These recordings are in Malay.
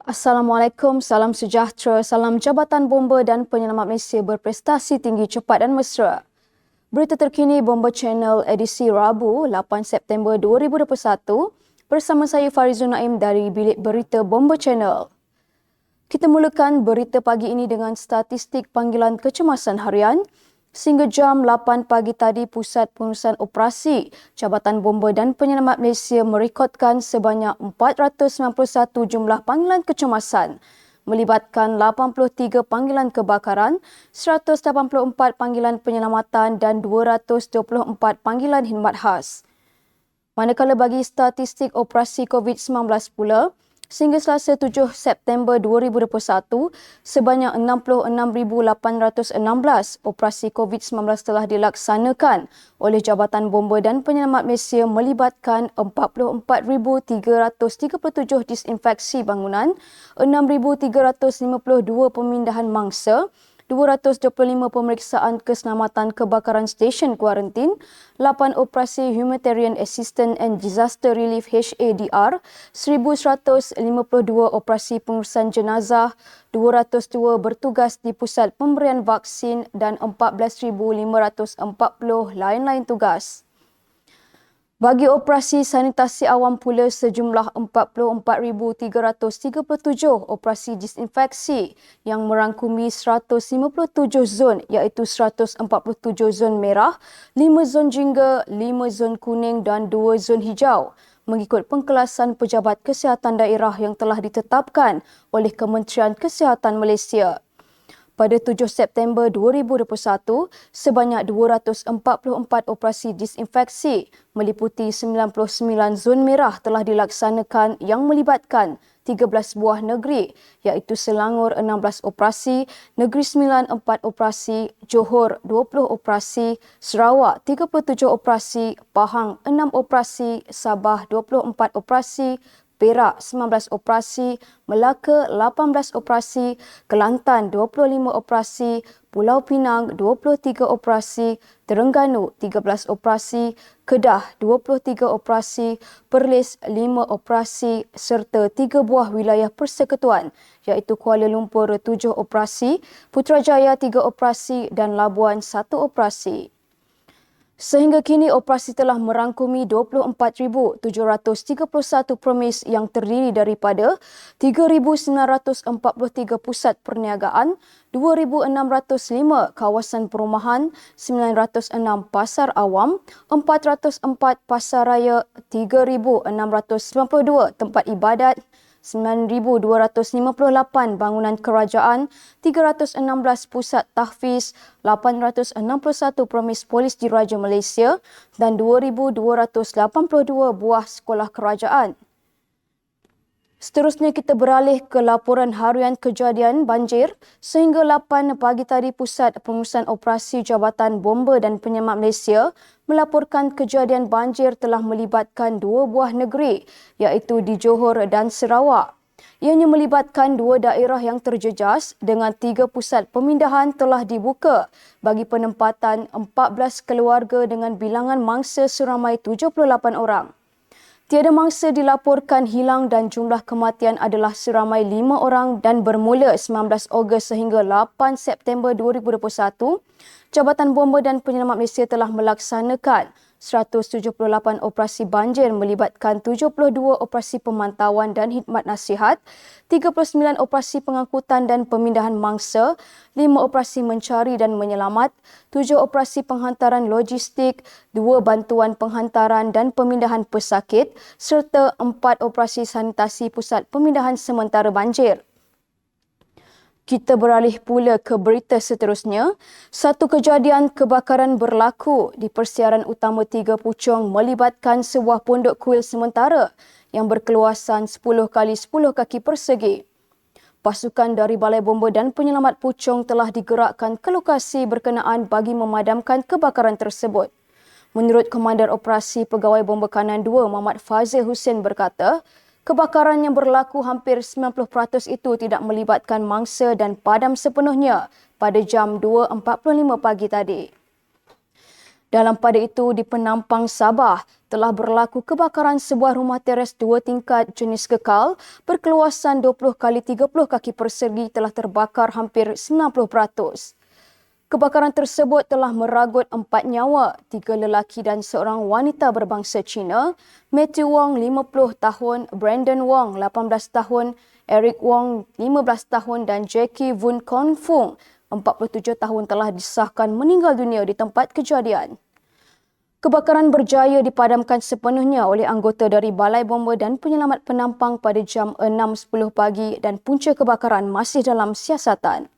Assalamualaikum, salam sejahtera, salam Jabatan Bomba dan Penyelamat Malaysia berprestasi tinggi, cepat dan mesra. Berita terkini Bomba Channel edisi Rabu 8 September 2021 bersama saya Farizul Naim dari Bilik Berita Bomba Channel. Kita mulakan berita pagi ini dengan statistik panggilan kecemasan harian. Sehingga jam 8 pagi tadi, Pusat Pengurusan Operasi Jabatan Bomba dan Penyelamat Malaysia merekodkan sebanyak 491 jumlah panggilan kecemasan melibatkan 83 panggilan kebakaran, 184 panggilan penyelamatan dan 224 panggilan khidmat khas. Manakala bagi statistik operasi COVID-19 pula, sehingga Selasa 7 September 2021, sebanyak 66,816 operasi COVID-19 telah dilaksanakan oleh Jabatan Bomba dan Penyelamat Malaysia melibatkan 44,337 disinfeksi bangunan, 6,352 pemindahan mangsa, 225 pemeriksaan keselamatan kebakaran stesen kuarantin, 8 operasi Humanitarian Assistance and Disaster Relief HADR, 1,152 operasi pengurusan jenazah, 202 bertugas di pusat pemberian vaksin dan 14,540 lain-lain tugas. Bagi operasi sanitasi awam pula, sejumlah 44,337 operasi disinfeksi yang merangkumi 157 zon iaitu 147 zon merah, 5 zon jingga, 5 zon kuning dan 2 zon hijau mengikut pengkelasan pejabat kesihatan daerah yang telah ditetapkan oleh Kementerian Kesihatan Malaysia. Pada 7 September 2021, sebanyak 244 operasi disinfeksi meliputi 99 zon merah telah dilaksanakan yang melibatkan 13 buah negeri iaitu Selangor 16 operasi, Negeri Sembilan 4 operasi, Johor 20 operasi, Sarawak 37 operasi, Pahang 6 operasi, Sabah 24 operasi, Perak 19 operasi, Melaka 18 operasi, Kelantan 25 operasi, Pulau Pinang 23 operasi, Terengganu 13 operasi, Kedah 23 operasi, Perlis 5 operasi serta 3 buah wilayah persekutuan iaitu Kuala Lumpur 7 operasi, Putrajaya 3 operasi dan Labuan 1 operasi. Sehingga kini operasi telah merangkumi 24,731 premis yang terdiri daripada 3,943 pusat perniagaan, 2,605 kawasan perumahan, 906 pasar awam, 404 pasar raya, 3,692 tempat ibadat, 9,258 bangunan kerajaan, 316 pusat tahfiz, 861 premis polis diraja Malaysia dan 2,282 buah sekolah kerajaan. Seterusnya kita beralih ke laporan harian kejadian banjir. Sehingga 8 pagi tadi, Pusat Pengurusan Operasi Jabatan Bomba dan Penyelamat Malaysia melaporkan kejadian banjir telah melibatkan 2 buah negeri iaitu di Johor dan Sarawak. Ianya melibatkan 2 daerah yang terjejas dengan 3 pusat pemindahan telah dibuka bagi penempatan 14 keluarga dengan bilangan mangsa seramai 78 orang. Tiada mangsa dilaporkan hilang dan jumlah kematian adalah seramai 5 orang dan bermula 19 Ogos sehingga 8 September 2021, Jabatan Bomba dan Penyelamat Malaysia telah melaksanakan 178 operasi banjir melibatkan 72 operasi pemantauan dan khidmat nasihat, 39 operasi pengangkutan dan pemindahan mangsa, 5 operasi mencari dan menyelamat, 7 operasi penghantaran logistik, 2 bantuan penghantaran dan pemindahan pesakit serta 4 operasi sanitasi pusat pemindahan sementara banjir. Kita beralih pula ke berita seterusnya. Satu kejadian kebakaran berlaku di persiaran utama 3 Puchong melibatkan sebuah pondok kuil sementara yang berkeluasan 10 kali 10 kaki persegi. Pasukan dari Balai Bomba dan Penyelamat Puchong telah digerakkan ke lokasi berkenaan bagi memadamkan kebakaran tersebut. Menurut Komander Operasi Pegawai Bomba Kanan 2 Muhammad Fazil Hussein berkata, kebakaran yang berlaku hampir 90% itu tidak melibatkan mangsa dan padam sepenuhnya pada jam 2.45 pagi tadi. Dalam pada itu, di Penampang, Sabah, telah berlaku kebakaran sebuah rumah teres 2 tingkat jenis kekal berkeluasan 20 kali 30 kaki persegi telah terbakar hampir 90%. Kebakaran tersebut telah meragut 4 nyawa, 3 lelaki dan seorang wanita berbangsa Cina, Matthew Wong 50 tahun, Brandon Wong 18 tahun, Eric Wong 15 tahun dan Jackie Vun Kon Fung 47 tahun telah disahkan meninggal dunia di tempat kejadian. Kebakaran berjaya dipadamkan sepenuhnya oleh anggota dari Balai Bomba dan Penyelamat Penampang pada jam 6.10 pagi dan punca kebakaran masih dalam siasatan.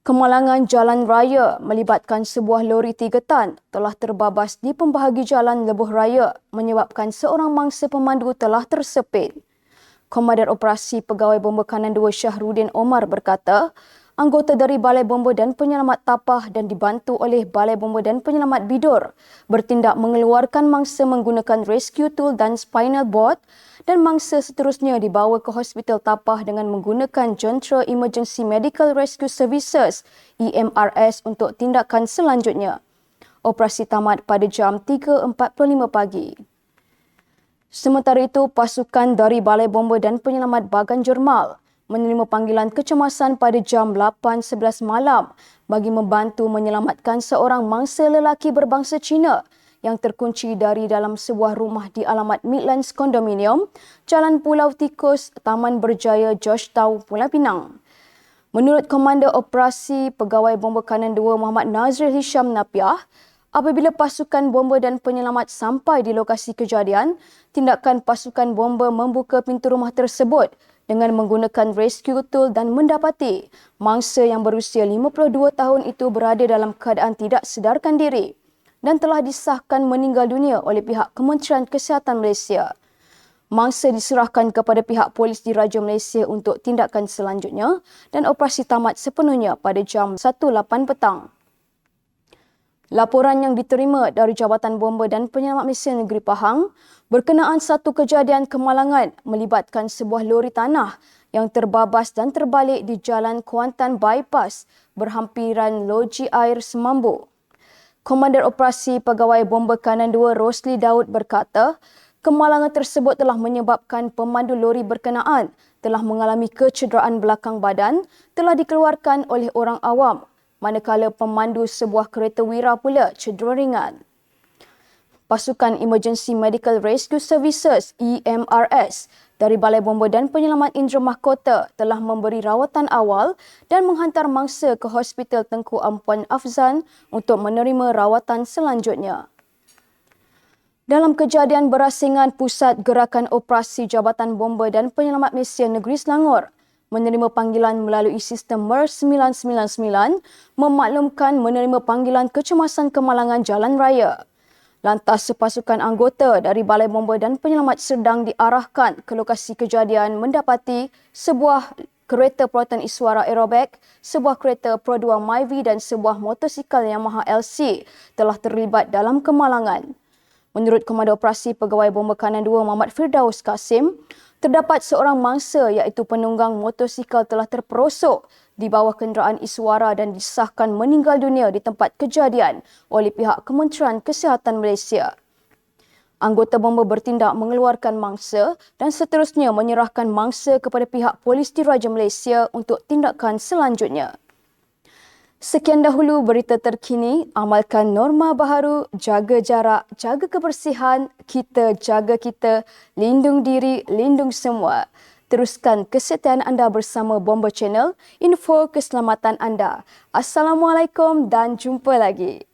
Kemalangan jalan raya melibatkan sebuah lori 3 tan telah terbabas di pembahagi jalan Lebuh Raya menyebabkan seorang mangsa pemandu telah tersepit. Komandan Operasi Pegawai Bomba Kanan 2 Syahrudin Omar berkata, anggota dari Balai Bomba dan Penyelamat Tapah dan dibantu oleh Balai Bomba dan Penyelamat Bidor bertindak mengeluarkan mangsa menggunakan rescue tool dan spinal board dan mangsa seterusnya dibawa ke Hospital Tapah dengan menggunakan jentera Emergency Medical Rescue Services EMRS untuk tindakan selanjutnya. Operasi tamat pada jam 3.45 pagi. Sementara itu, pasukan dari Balai Bomba dan Penyelamat Bagan Jermal menerima panggilan kecemasan pada jam 8.11 malam bagi membantu menyelamatkan seorang mangsa lelaki berbangsa Cina yang terkunci dari dalam sebuah rumah di alamat Midlands Condominium, Jalan Pulau Tikus, Taman Berjaya, Georgetown, Pulau Pinang. Menurut Komander Operasi Pegawai Bomba Kanan 2 Muhammad Nazril Hisham Napiah, apabila pasukan bomba dan penyelamat sampai di lokasi kejadian, tindakan pasukan bomba membuka pintu rumah tersebut dengan menggunakan rescue tool dan mendapati mangsa yang berusia 52 tahun itu berada dalam keadaan tidak sedarkan diri dan telah disahkan meninggal dunia oleh pihak Kementerian Kesihatan Malaysia. Mangsa diserahkan kepada pihak polis diraja Malaysia untuk tindakan selanjutnya dan operasi tamat sepenuhnya pada jam 1.08 petang. Laporan yang diterima dari Jabatan Bomba dan Penyelamat Malaysia Negeri Pahang berkenaan satu kejadian kemalangan melibatkan sebuah lori tanah yang terbabas dan terbalik di Jalan Kuantan Bypass berhampiran loji air Semambu. Komander Operasi Pegawai Bomba Kanan 2 Rosli Daud berkata, kemalangan tersebut telah menyebabkan pemandu lori berkenaan telah mengalami kecederaan belakang badan telah dikeluarkan oleh orang awam, manakala pemandu sebuah kereta wira pula cedera ringan. Pasukan Emergency Medical Rescue Services EMRS dari Balai Bomba dan Penyelamat Indra Mahkota telah memberi rawatan awal dan menghantar mangsa ke Hospital Tengku Ampuan Afzan untuk menerima rawatan selanjutnya. Dalam kejadian berasingan, Pusat Gerakan Operasi Jabatan Bomba dan Penyelamat Malaysia Negeri Selangor menerima panggilan melalui sistem MERS 999 memaklumkan menerima panggilan kecemasan kemalangan jalan raya. Lantas sepasukan anggota dari Balai Bomba dan Penyelamat Serdang diarahkan ke lokasi kejadian mendapati sebuah kereta peralatan Iswara Aerobag, sebuah kereta Pro 2 Myvi dan sebuah motosikal Yamaha LC telah terlibat dalam kemalangan. Menurut Komandan Operasi Pegawai Bomba Kanan 2 Muhammad Firdaus Kasim, terdapat seorang mangsa iaitu penunggang motosikal telah terperosok di bawah kenderaan Iswara dan disahkan meninggal dunia di tempat kejadian oleh pihak Kementerian Kesihatan Malaysia. Anggota bomba bertindak mengeluarkan mangsa dan seterusnya menyerahkan mangsa kepada pihak Polis Diraja Malaysia untuk tindakan selanjutnya. Sekian dahulu berita terkini. Amalkan norma baharu, jaga jarak, jaga kebersihan, kita jaga kita, lindung diri, lindung semua. Teruskan kesetiaan anda bersama Bomba Channel, info keselamatan anda. Assalamualaikum dan jumpa lagi.